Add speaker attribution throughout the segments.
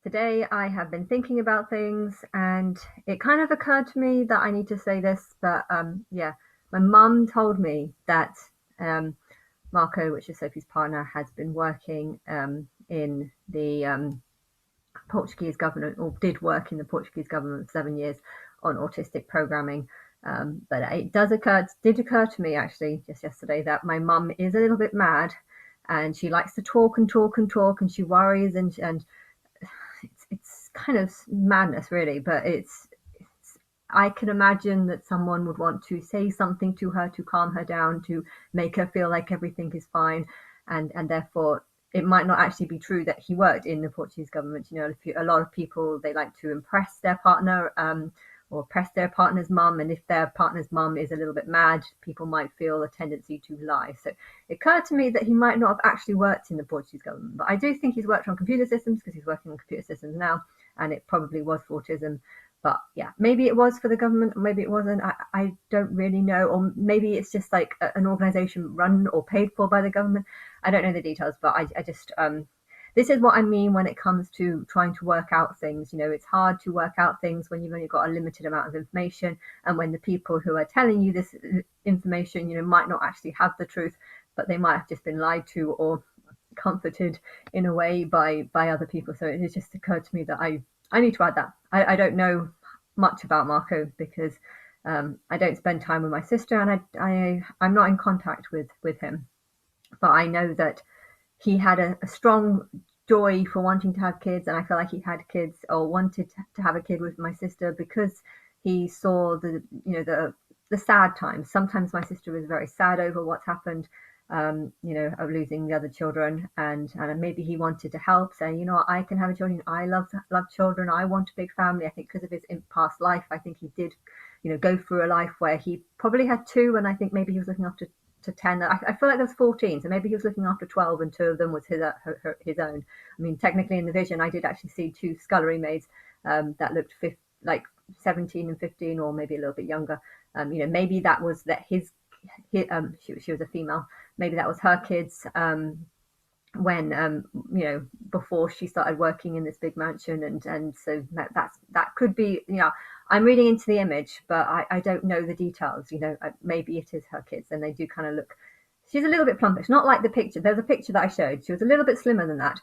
Speaker 1: Today I have been thinking about things, and it kind of occurred to me that I need to say this, but yeah, my mum told me that um, Marco, which is Sophie's partner, has been working in the Portuguese government, or did work in the Portuguese government for 7 years on autistic programming. But did occur to me actually just yesterday that my mum is a little bit mad, and she likes to talk and talk and talk, and she worries and it's kind of madness really, but it's I can imagine that someone would want to say something to her to calm her down, to make her feel like everything is fine, and therefore it might not actually be true that he worked in the Portuguese government. You know, a lot of people, they like to impress their partner, or press their partner's mum, and if their partner's mum is a little bit mad, people might feel a tendency to lie. So it occurred to me that he might not have actually worked in the Portuguese government, but I do think he's worked on computer systems because he's working on computer systems now, and it probably was for autism. But yeah, maybe it was for the government, or maybe it wasn't. I don't really know. Or maybe it's just like an organization run or paid for by the government. I don't know the details, but I just this is what I mean when it comes to trying to work out things. You know, it's hard to work out things when you've only got a limited amount of information, and when the people who are telling you this information, you know, might not actually have the truth, but they might have just been lied to or comforted in a way by other people. So it just occurred to me that I need to add that. I don't know much about Marco because I don't spend time with my sister, and I'm not in contact with him. But I know that he had a strong joy for wanting to have kids, and I feel like he had kids or wanted to have a kid with my sister because he saw the sad times. Sometimes my sister was very sad over what's happened, of losing the other children, and maybe he wanted to help, saying, you know, I can have a children. I love children. I want a big family. I think because of his past life, I think he did, go through a life where he probably had two, and I think maybe he was looking after to 10. I feel like there's 14, so maybe he was looking after 12, and two of them was his own. I mean, technically in the vision, I did actually see two scullery maids that looked like 17 and 15, or maybe a little bit younger. Maybe that was she was a female. Maybe that was her kids. When before she started working in this big mansion, and so that could be, I'm reading into the image, but I don't know the details. Maybe it is her kids, and they do kind of look, she's a little bit plumpish, not like the picture. There's a picture that I showed, she was a little bit slimmer than that,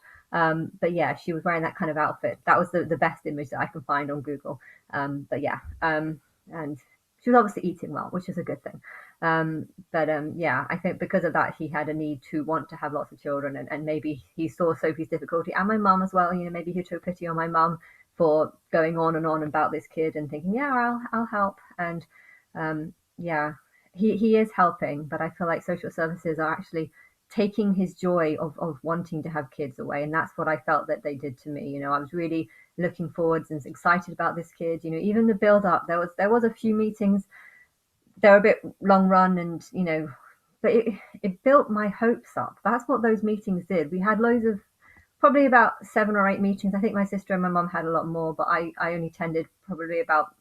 Speaker 1: but yeah, she was wearing that kind of outfit. That was the best image that I can find on Google. But yeah, and she was obviously eating well, which is a good thing. But yeah, I think because of that, he had a need to want to have lots of children, and maybe he saw Sophie's difficulty and my mum as well. Maybe he took pity on my mum for going on and on about this kid and thinking, yeah, I'll help. And yeah, he is helping, but I feel like social services are actually taking his joy of wanting to have kids away, and that's what I felt that they did to me. I was really looking forwards and excited about this kid. Even the build up, there was a few meetings. They're a bit long run, and but it built my hopes up. That's what those meetings did. We had loads of, probably about 7 or 8 meetings. I think my sister and my mum had a lot more, but I only attended probably about,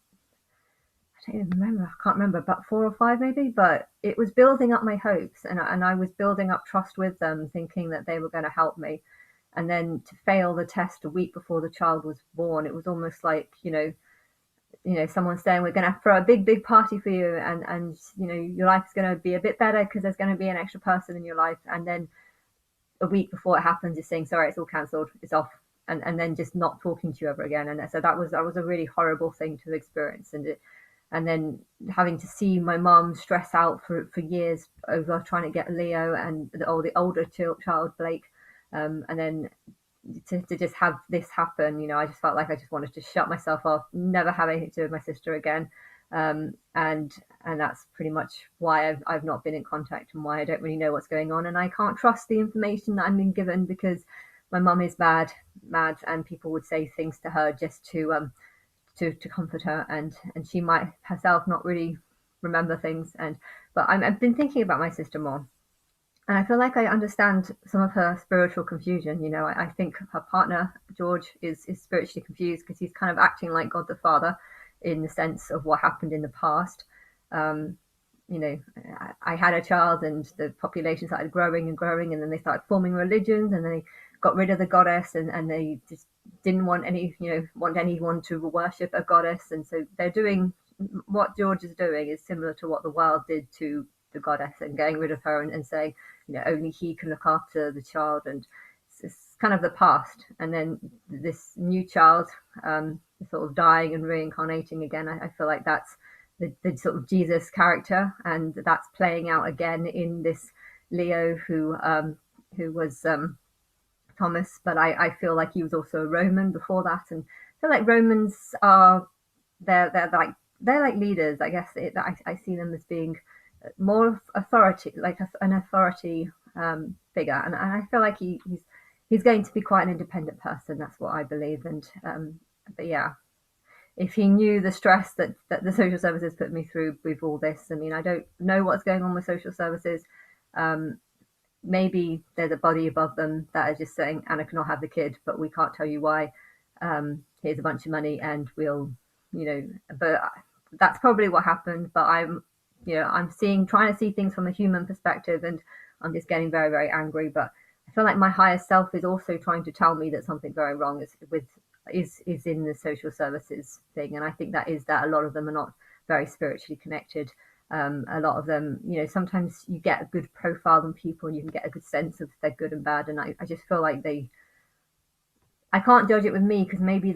Speaker 1: I don't even remember, I can't remember, about 4 or 5 maybe. But it was building up my hopes, and I was building up trust with them, thinking that they were going to help me. And then to fail the test a week before the child was born, it was almost like, someone's saying, we're going to throw a big party for you, and your life is going to be a bit better because there's going to be an extra person in your life. And then a week before it happens, you're saying, sorry, it's all cancelled, it's off. And then just not talking to you ever again. And so that was a really horrible thing to experience. And then having to see my mum stress out for years over trying to get Leo and the older child, Blake. And then to just have this happen, I just felt like I just wanted to shut myself off, never have anything to do with my sister again. And that's pretty much why I've not been in contact, and why I don't really know what's going on, and I can't trust the information that I'm being given, because my mum is mad, and people would say things to her just to comfort her, and she might herself not really remember things. But I've been thinking about my sister more, and I feel like I understand some of her spiritual confusion. I think her partner, George, is spiritually confused because he's kind of acting like God the Father in the sense of what happened in the past. Um, I had a child, and the population started growing and growing, and then they started forming religions, and they got rid of the goddess, and they just didn't want want anyone to worship a goddess, and so they're doing what George is doing is similar to what the world did to the goddess, and getting rid of her, and saying, only he can look after the child, and it's kind of the past. And then this new child, sort of dying and reincarnating again. I feel like that's the sort of Jesus character, and that's playing out again in this Leo who was Thomas, but I feel like he was also a Roman before that, and I feel like Romans are they're like leaders. I guess I see them as being more authority, like an authority figure, and I feel like he's going to be quite an independent person. That's what I believe, and but yeah, if he knew the stress that the social services put me through with all this. I mean, I don't know what's going on with social services. Um, Maybe there's a body above them that is just saying, Anna cannot have the kid, but we can't tell you why. Here's a bunch of money, and we'll, but that's probably what happened. But I'm trying to see things from a human perspective, and I'm just getting very, very angry. But I feel like my higher self is also trying to tell me that something very wrong is in the social services thing, and I think that is that a lot of them are not very spiritually connected. A lot of them, sometimes you get a good profile on people and you can get a good sense of they're good and bad. And I just feel like I can't judge it with me because maybe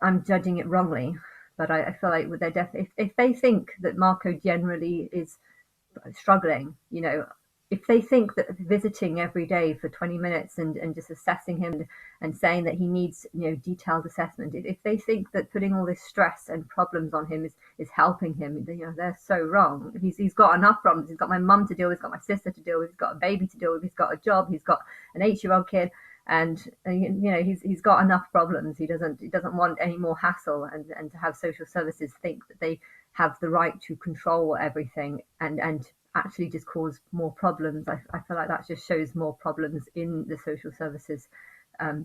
Speaker 1: I'm judging it wrongly. But I feel like with their death, if they think that Marco generally is struggling, if they think that visiting every day for 20 minutes and just assessing him and saying that he needs, detailed assessment, if they think that putting all this stress and problems on him is helping him, they're so wrong. He's got enough problems. He's got my mum to deal with, he's got my sister to deal with, he's got a baby to deal with, he's got a job, he's got an 8-year-old kid, and he's got enough problems. He doesn't want any more hassle, and to have social services think that they have the right to control everything and actually just cause more problems. I feel like that just shows more problems in the social services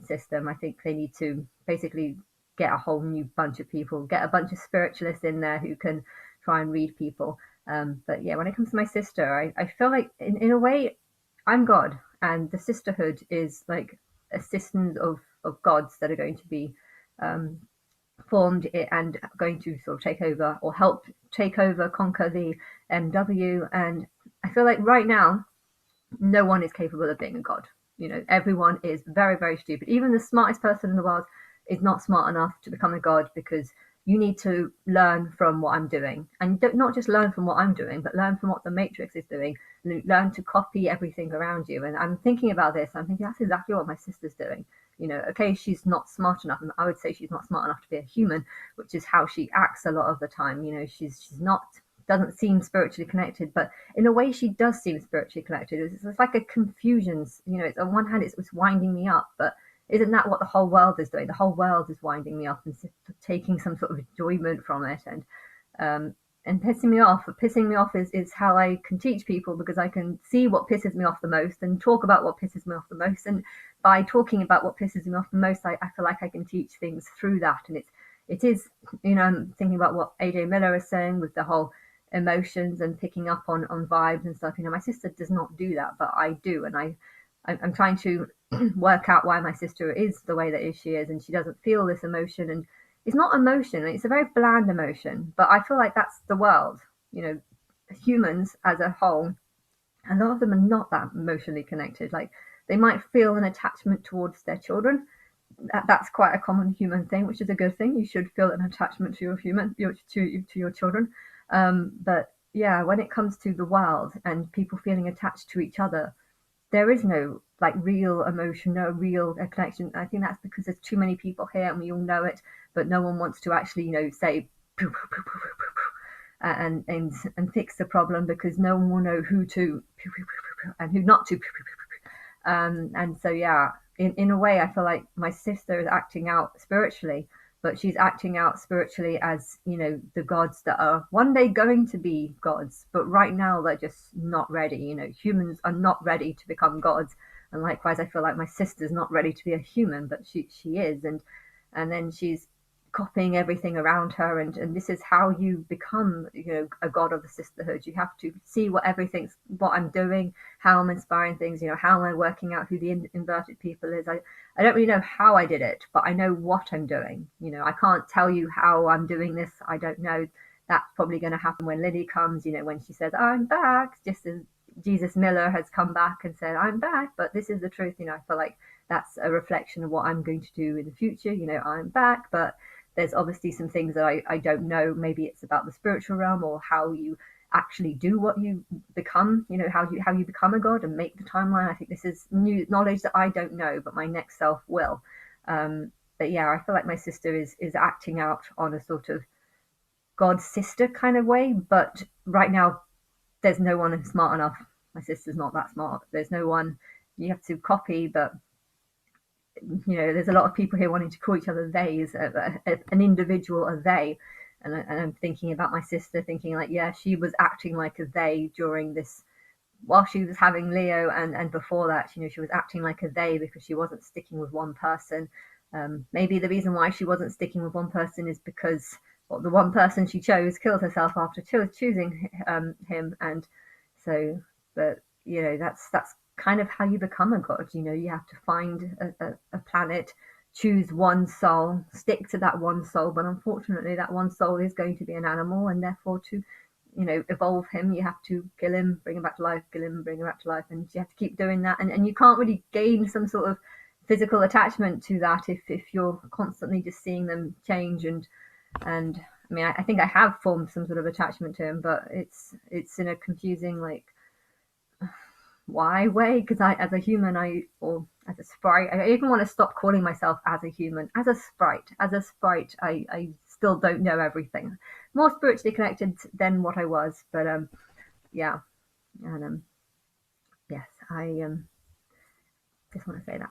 Speaker 1: system. I think they need to basically get a whole new bunch of people, get a bunch of spiritualists in there who can try and read people. But yeah, when it comes to my sister, I feel like in a way I'm God, and the sisterhood is like a system of gods that are going to be formed and going to sort of take over or help take over, conquer the MW. And I feel like right now, no one is capable of being a god. Everyone is very, very stupid. Even the smartest person in the world is not smart enough to become a god, because you need to learn from what I'm doing, and not just learn from what I'm doing, but learn from what the Matrix is doing. Learn to copy everything around you. And I'm thinking about this. I'm thinking that's exactly what my sister's doing. Okay, she's not smart enough, and I would say she's not smart enough to be a human, which is how she acts a lot of the time. She's not, doesn't seem spiritually connected, but in a way she does seem spiritually connected. It's like a confusion. It's, on one hand it's winding me up, but isn't that what the whole world is doing? The whole world is winding me up and taking some sort of enjoyment from it, and pissing me off. Pissing me off is how I can teach people, because I can see what pisses me off the most and talk about what pisses me off the most. And by talking about what pisses me off the most, I feel like I can teach things through that. And it is, I'm thinking about what AJ Miller is saying with the whole emotions and picking up on vibes and stuff. My sister does not do that, but I do. And I'm trying to work out why my sister is the way that she is, and she doesn't feel this emotion. And it's not emotion, it's a very bland emotion, but I feel like that's the world. Humans as a whole, a lot of them are not that emotionally connected. Like, they might feel an attachment towards their children. That's quite a common human thing, which is a good thing. You should feel an attachment to your children. But yeah, when it comes to the world and people feeling attached to each other, there is no like real emotion, no real connection. I think that's because there's too many people here and we all know it, but no one wants to actually, say poo, poo, poo, poo, poo, poo, and fix the problem, because no one will know who to poo, poo, poo, poo, and who not to poo, poo, poo, poo. And so yeah, in a way I feel like my sister is acting out spiritually, but she's acting out spiritually as, the gods that are one day going to be gods, but right now they're just not ready. Humans are not ready to become gods. And likewise, I feel like my sister's not ready to be a human, but she is. And then she's copying everything around her, and this is how you become, a god of the sisterhood. You have to see what I'm doing, how I'm inspiring things, how am I working out who the inverted people is. I don't really know how I did it, but I know what I'm doing. I can't tell you how I'm doing this. I don't know. That's probably going to happen when Lily comes, when she says, I'm back, just as Jesus Miller has come back and said, I'm back, but this is the truth. I feel like that's a reflection of what I'm going to do in the future. I'm back, but there's obviously some things that I don't know. Maybe it's about the spiritual realm, or how you actually do what you become, how you become a god and make the timeline. I think this is new knowledge that I don't know, but my next self will. But yeah, I feel like my sister is acting out on a sort of god sister kind of way, but right now there's no one smart enough. My sister's not that smart. There's no one you have to copy, but there's a lot of people here wanting to call each other theys, an individual a they. And I'm thinking about my sister, thinking like, yeah, she was acting like a they during this, while she was having Leo, and before that, she was acting like a they because she wasn't sticking with one person. Maybe the reason why she wasn't sticking with one person is because, well, the one person she chose killed herself after choosing him, and so, but that's kind of how you become a god. You have to find a planet, choose one soul, stick to that one soul, but unfortunately that one soul is going to be an animal, and therefore to evolve him, you have to kill him, bring him back to life, kill him, bring him back to life, and you have to keep doing that, and you can't really gain some sort of physical attachment to that if you're constantly just seeing them change. And I mean, I think I have formed some sort of attachment to him, but it's in a confusing, like, why way, because as a human, or as a sprite, I even want to stop calling myself as a human, as a sprite. I still don't know everything, more spiritually connected than what I was, but yeah. And yes, I just want to say that.